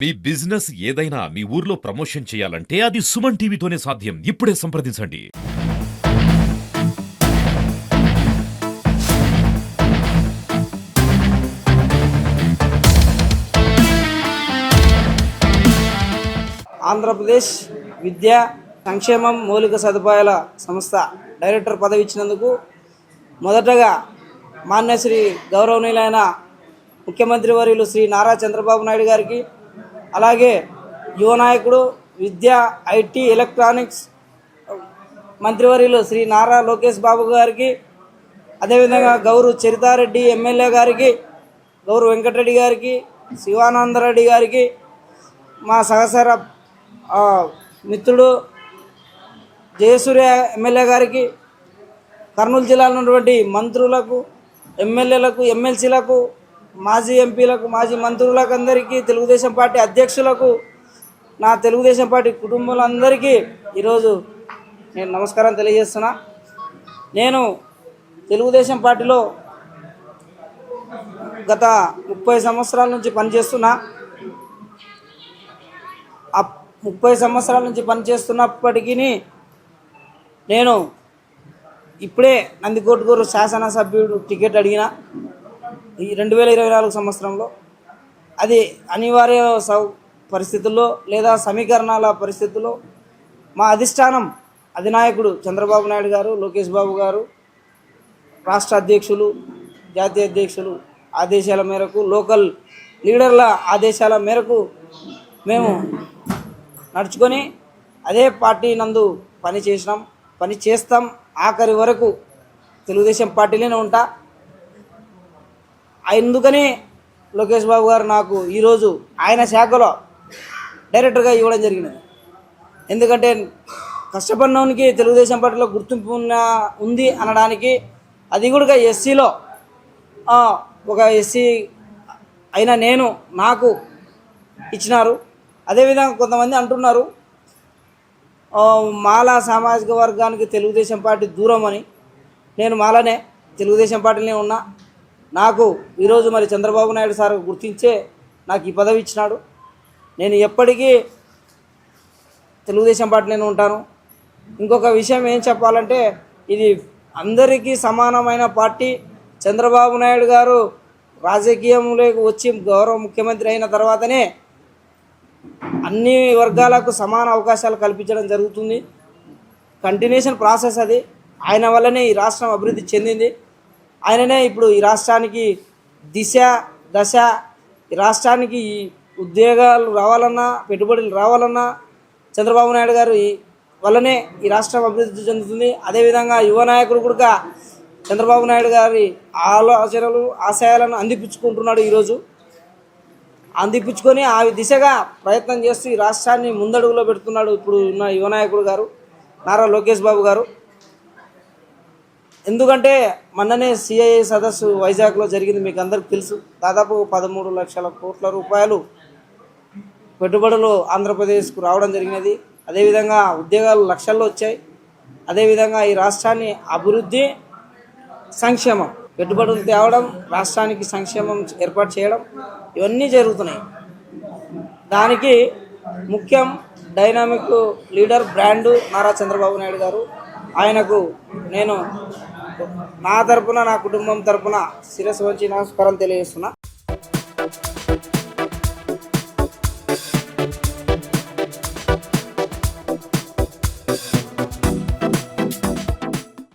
మీ business ఏదైనా మీ ఊర్లో promotion చేయాలంటే అది సుమన్ టీవీతోనే సాధ్యం. ఇప్పుడే సంప్రదించండి. ఆంధ్రప్రదేశ్ విద్యా సంక్షేమం మౌలిక సదుపాయాల సంస్థ డైరెక్టర్ పదవి ఇచ్చినందుకు మొదటగా మాన్యశ్రీ గౌరవనీయులైన ముఖ్యమంత్రి వర్యులు శ్రీ నారా చంద్రబాబు నాయుడు గారికి, అలాగే యువ నాయకుడు విద్యా ఐటీ ఎలక్ట్రానిక్స్ మంత్రివర్యులు శ్రీ నారా లోకేష్ బాబు గారికి, అదేవిధంగా గౌరవ చరితారెడ్డి ఎమ్మెల్యే గారికి, గౌరవ వెంకటరెడ్డి గారికి, శివానందరెడ్డి గారికి, మా సహచర మిత్రుడు జయసూర్య ఎమ్మెల్యే గారికి, కర్నూలు జిల్లాలో ఉన్నటువంటి మంత్రులకు, ఎమ్మెల్యేలకు, ఎమ్మెల్సీలకు, మాజీ ఎంపీలకు, మాజీ మంత్రులకు అందరికీ, తెలుగుదేశం పార్టీ అధ్యక్షులకు, నా తెలుగుదేశం పార్టీ కుటుంబాలందరికీ ఈరోజు నేను నమస్కారం తెలియజేస్తున్నా. నేను తెలుగుదేశం పార్టీలో గత 30 సంవత్సరాల నుంచి పనిచేస్తున్నా. 30 సంవత్సరాల నుంచి పనిచేస్తున్నప్పటికీ నేను ఇప్పుడే నందికొట్కూరు శాసనసభ్యుడు టికెట్ అడిగిన ఈ 2024 సంవత్సరంలో. అది అనివార్య పరిస్థితుల్లో లేదా సమీకరణాల పరిస్థితుల్లో మా అధిష్టానం అధినాయకుడు చంద్రబాబు నాయుడు గారు, లోకేష్ బాబు గారు, రాష్ట్ర అధ్యక్షులు, జాతీయ అధ్యక్షులు ఆదేశాల మేరకు, లోకల్ లీడర్ల ఆదేశాల మేరకు మేము నడుచుకొని అదే పార్టీ నందు పని చేస్తాం. ఆఖరి వరకు తెలుగుదేశం పార్టీలోనే ఉంటా. అందుకని లోకేష్ బాబు గారు నాకు ఈరోజు ఆయన శాఖలో డైరెక్టర్గా ఇవ్వడం జరిగినది. ఎందుకంటే కష్టపడినోనికి తెలుగుదేశం పార్టీలో గుర్తింపు ఉంది అనడానికి అది కూడా ఎస్సీలో ఒక ఎస్సీ అయినా నాకు ఇచ్చినారు. అదేవిధంగా కొంతమంది అంటున్నారు మాలా సామాజిక వర్గానికి తెలుగుదేశం పార్టీ దూరం అని. నేను మాలనే, తెలుగుదేశం పార్టీలోనే ఉన్నా. నాకు ఈరోజు మరి చంద్రబాబు నాయుడు సార్ గుర్తించే నాకు ఈ పదవి ఇచ్చినాడు. నేను ఎప్పటికీ తెలుగుదేశం పార్టీలోనే ఉంటాను. ఇంకొక విషయం ఏం చెప్పాలంటే, ఇది అందరికీ సమానమైన పార్టీ. చంద్రబాబు నాయుడు గారు రాజకీయంలోకి వచ్చి గౌరవ ముఖ్యమంత్రి అయిన తర్వాతనే అన్ని వర్గాలకు సమాన అవకాశాలు కల్పించడం జరుగుతుంది. కంటిన్యూషన్ ప్రాసెస్ అది. ఆయన వల్లనే ఈ రాష్ట్రం అభివృద్ధి చెందింది. ఆయననే ఇప్పుడు ఈ రాష్ట్రానికి దశ ఈ రాష్ట్రానికి ఉద్యోగాలు రావాలన్నా, పెట్టుబడులు రావాలన్నా చంద్రబాబు నాయుడు గారు వల్లనే ఈ రాష్ట్రం అభివృద్ధి చెందుతుంది. అదేవిధంగా యువ నాయకుడు కూడా చంద్రబాబు నాయుడు గారి ఆలోచనలు, ఆశయాలను అందిపుచ్చుకుంటున్నాడు. ఈరోజు అందిపుచ్చుకొని ఆ దిశగా ప్రయత్నం చేస్తూ ఈ రాష్ట్రాన్ని ముందడుగులో పెడుతున్నాడు ఇప్పుడు ఉన్న యువ నాయకుడు గారు నారా లోకేష్ బాబు గారు. ఎందుకంటే మొన్ననే సిఐఏ సదస్సు వైజాగ్లో జరిగింది, మీకు అందరికీ తెలుసు. దాదాపు 13 లక్షల కోట్ల రూపాయలు పెట్టుబడులు ఆంధ్రప్రదేశ్కు రావడం జరిగినది. అదేవిధంగా ఉద్యోగాలు లక్షల్లో వచ్చాయి. అదేవిధంగా ఈ రాష్ట్రాన్ని అభివృద్ధి, సంక్షేమం, పెట్టుబడులు తేవడం, రాష్ట్రానికి సంక్షేమం ఏర్పాటు చేయడం ఇవన్నీ జరుగుతున్నాయి. దానికి ముఖ్యం dynamic leader brand Nara Chandrababu Naidu గారు. ఆయనకు నేను నా తరపున, నా కుటుంబం తరపున శిరస్సు వంచి నమస్కారం తెలియజేస్తున్నా.